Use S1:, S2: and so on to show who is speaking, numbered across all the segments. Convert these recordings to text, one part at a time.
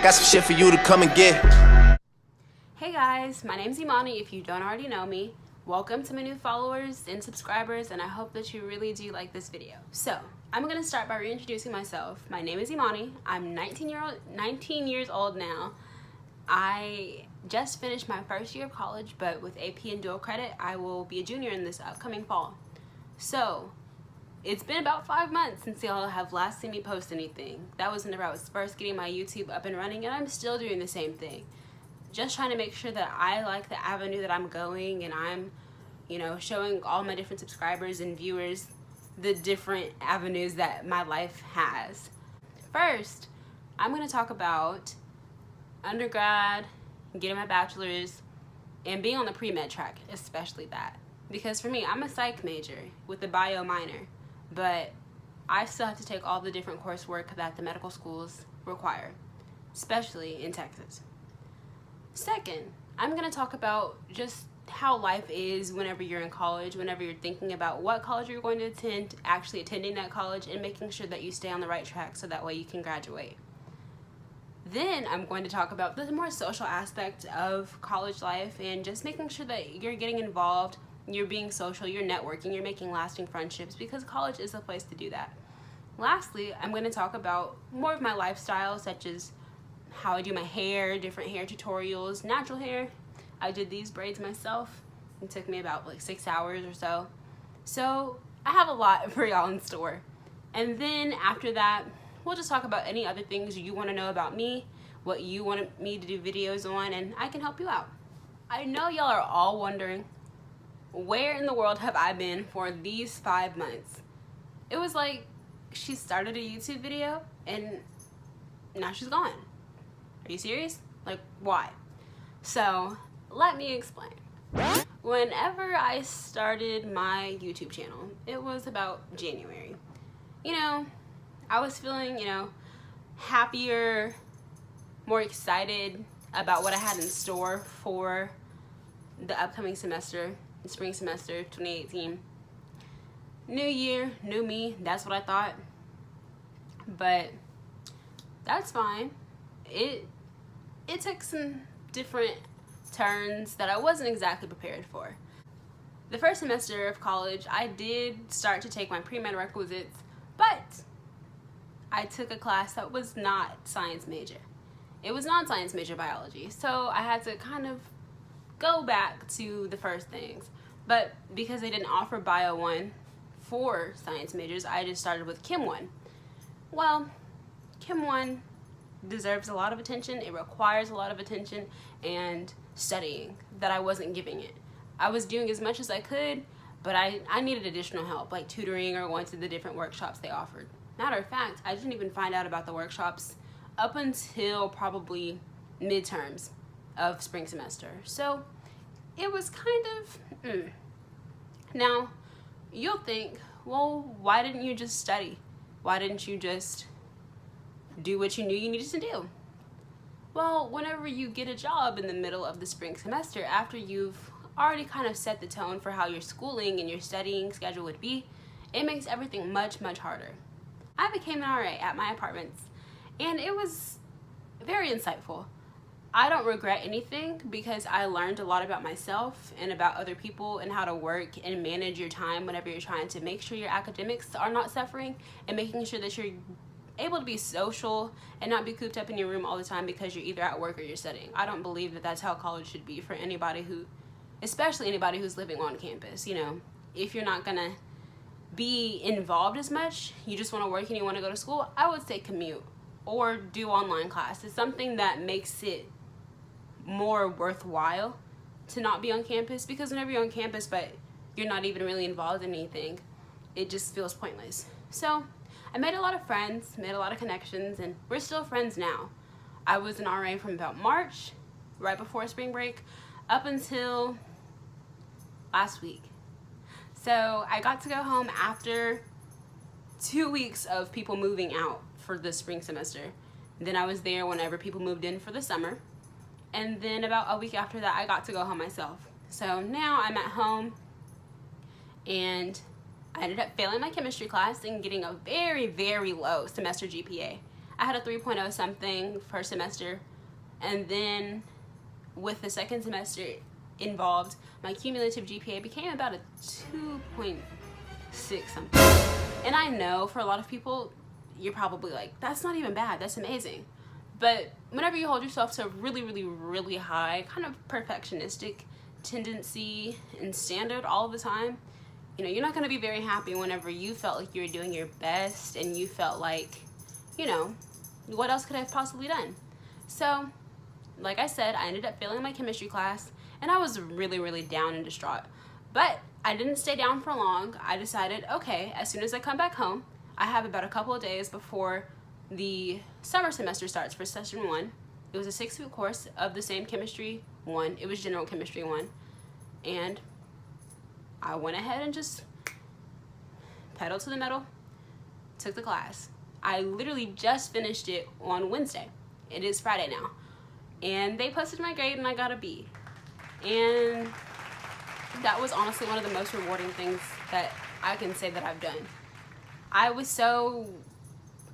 S1: I got some shit for you to come and get.
S2: Hey guys, my name's Imani. If you don't already know me, welcome to my new followers and subscribers, and I hope that you really do like this video. So, I'm gonna start by reintroducing myself. My name is Imani. I'm 19 years old now. I just finished my first year of college, but with AP and dual credit, I will be a junior in this upcoming fall. So, it's been about 5 months since y'all have last seen me post anything. That was whenever I was first getting my YouTube up and running, and I'm still doing the same thing. Just trying to make sure that I like the avenue that I'm going, and I'm, showing all my different subscribers and viewers the different avenues that my life has. First, I'm going to talk about undergrad, getting my bachelor's, and being on the pre-med track, especially that. Because for me, I'm a psych major with a bio minor, but I still have to take all the different coursework that the medical schools require, especially in Texas. Second, I'm going to talk about just how life is whenever you're in college, whenever you're thinking about what college you're going to attend, actually attending that college, and making sure that you stay on the right track so that way you can graduate. Then I'm going to talk about the more social aspect of college life and just making sure that you're getting involved, you're being social, you're networking, you're making lasting friendships, because college is a place to do that. Lastly, I'm going to talk about more of my lifestyle, such as how I do my hair, different hair tutorials, natural hair. I did these braids myself. It took me about 6 hours or so. So I have a lot for y'all in store. And then after that, we'll just talk about any other things you want to know about me, what you want me to do videos on, and I can help you out. I know y'all are all wondering, where in the world have I been for these 5 months? It was like she started a YouTube video and now she's gone. Are you serious? Like, why? So, let me explain. Whenever I started my YouTube channel, it was about January. I was feeling, happier, more excited about what I had in store for the upcoming semester, the spring semester 2018. New year, new me, that's what I thought. But that's fine. It took some different turns that I wasn't exactly prepared for. The first semester of college, I did start to take my pre-med requisites, but I took a class that was not science major. It was non-science major biology, so I had to kind of go back to the first things. But because they didn't offer Bio 1 for science majors, I just started with Chem 1. Well, Chem 1 deserves a lot of attention. It requires a lot of attention and studying that I wasn't giving it. I was doing as much as I could, but I needed additional help, like tutoring or going to the different workshops they offered. Matter of fact, I didn't even find out about the workshops up until probably midterms of spring semester. So it was kind of, Now, you'll think, well, why didn't you just study? Why didn't you just do what you knew you needed to do? Well, whenever you get a job in the middle of the spring semester, after you've already kind of set the tone for how your schooling and your studying schedule would be, it makes everything much, much harder. I became an RA at my apartments, and it was very insightful. I don't regret anything because I learned a lot about myself and about other people and how to work and manage your time whenever you're trying to make sure your academics are not suffering and making sure that you're able to be social and not be cooped up in your room all the time because you're either at work or you're studying. I don't believe that that's how college should be for anybody especially anybody who's living on campus. If you're not gonna be involved as much, you just want to work and you want to go to school, I would say commute or do online class. It's something that makes it more worthwhile to not be on campus, because whenever you're on campus but you're not even really involved in anything, it just feels pointless. So I made a lot of friends, made a lot of connections, and we're still friends now. I was an RA from about March, right before spring break, up until last week. So I got to go home after 2 weeks of people moving out for the spring semester. Then I was there whenever people moved in for the summer. And then about a week after that, I got to go home myself. So now I'm at home, and I ended up failing my chemistry class and getting a very, very low semester GPA. I had a 3.0 something first semester, and then with the second semester involved, my cumulative GPA became about a 2.6 something. And I know for a lot of people, you're probably like, that's not even bad, that's amazing. But whenever you hold yourself to a really, really, really high kind of perfectionistic tendency and standard all the time, you know, you're not going to be very happy whenever you felt like you were doing your best and you felt like, you know, what else could I have possibly done? So, like I said, I ended up failing my chemistry class, and I was really, really down and distraught. But I didn't stay down for long. I decided, okay, as soon as I come back home, I have about a couple of days before the summer semester starts for session 1. It was a 6-week course of the same chemistry 1. It was general chemistry 1. And I went ahead and just pedal to the metal, took the class. I literally just finished it on Wednesday. It is Friday now. And they posted my grade and I got a B. And that was honestly one of the most rewarding things that I can say that I've done. I was so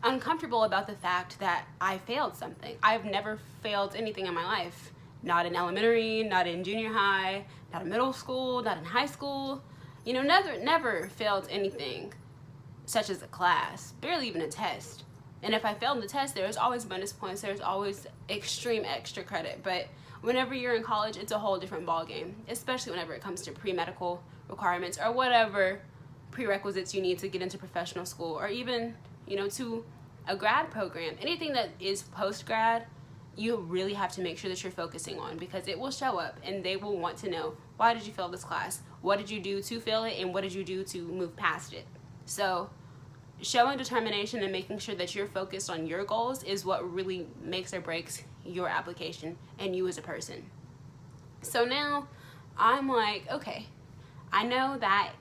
S2: uncomfortable about the fact that I failed something. I've never failed anything in my life. Not in elementary, not in junior high, not in middle school, not in high school. You know, never failed anything such as a class, barely even a test. And if I failed the test, there was always bonus points, there's always extreme extra credit. But whenever you're in college, it's a whole different ballgame, especially whenever it comes to pre-medical requirements or whatever prerequisites you need to get into professional school, or even, you know, to a grad program. Anything that is post-grad, you really have to make sure that you're focusing on, because it will show up and they will want to know, why did you fail this class? What did you do to fail it, and what did you do to move past it? So showing determination and making sure that you're focused on your goals is what really makes or breaks your application and you as a person. So now I'm like, okay, I know that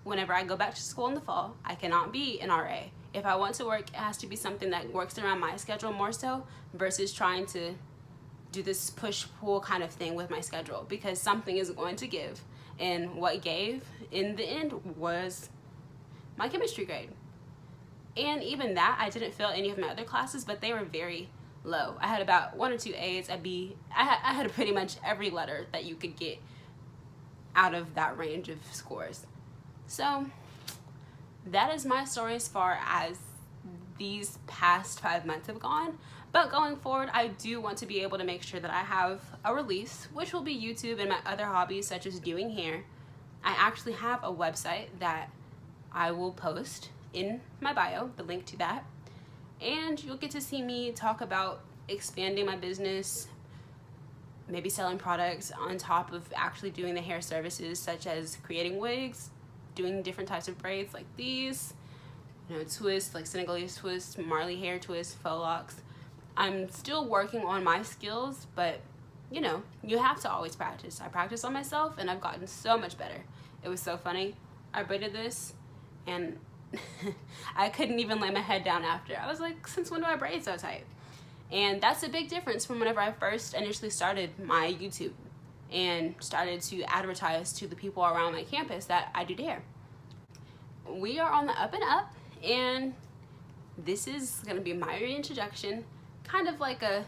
S2: whenever I go back to school in the fall, I cannot be an RA. If I want to work, it has to be something that works around my schedule more so, versus trying to do this push-pull kind of thing with my schedule, because something is going to give. And what gave in the end was my chemistry grade. And even that, I didn't fail any of my other classes, but they were very low. I had about 1 or 2 A's, a B. I had pretty much every letter that you could get out of that range of scores. So that is my story as far as these past 5 months have gone. But going forward, I do want to be able to make sure that I have a release, which will be YouTube and my other hobbies such as doing hair. I actually have a website that I will post in my bio, the link to that. And you'll get to see me talk about expanding my business, maybe selling products on top of actually doing the hair services, such as creating wigs, doing different types of braids like these, you know, twists like Senegalese twists, Marley hair twists, faux locks. I'm still working on my skills, but you know, you have to always practice. I practice on myself and I've gotten so much better. It was so funny. I braided this and I couldn't even lay my head down after. I was like, since when do I braid so tight? And that's a big difference from whenever I first initially started my YouTube and started to advertise to the people around my campus that I do hair. We are on the up and up, and this is gonna be my reintroduction, kind of like a,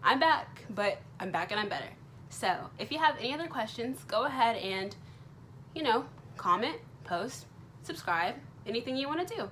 S2: I'm back, but I'm back and I'm better. So if you have any other questions, go ahead and, you know, comment, post, subscribe, anything you want to do.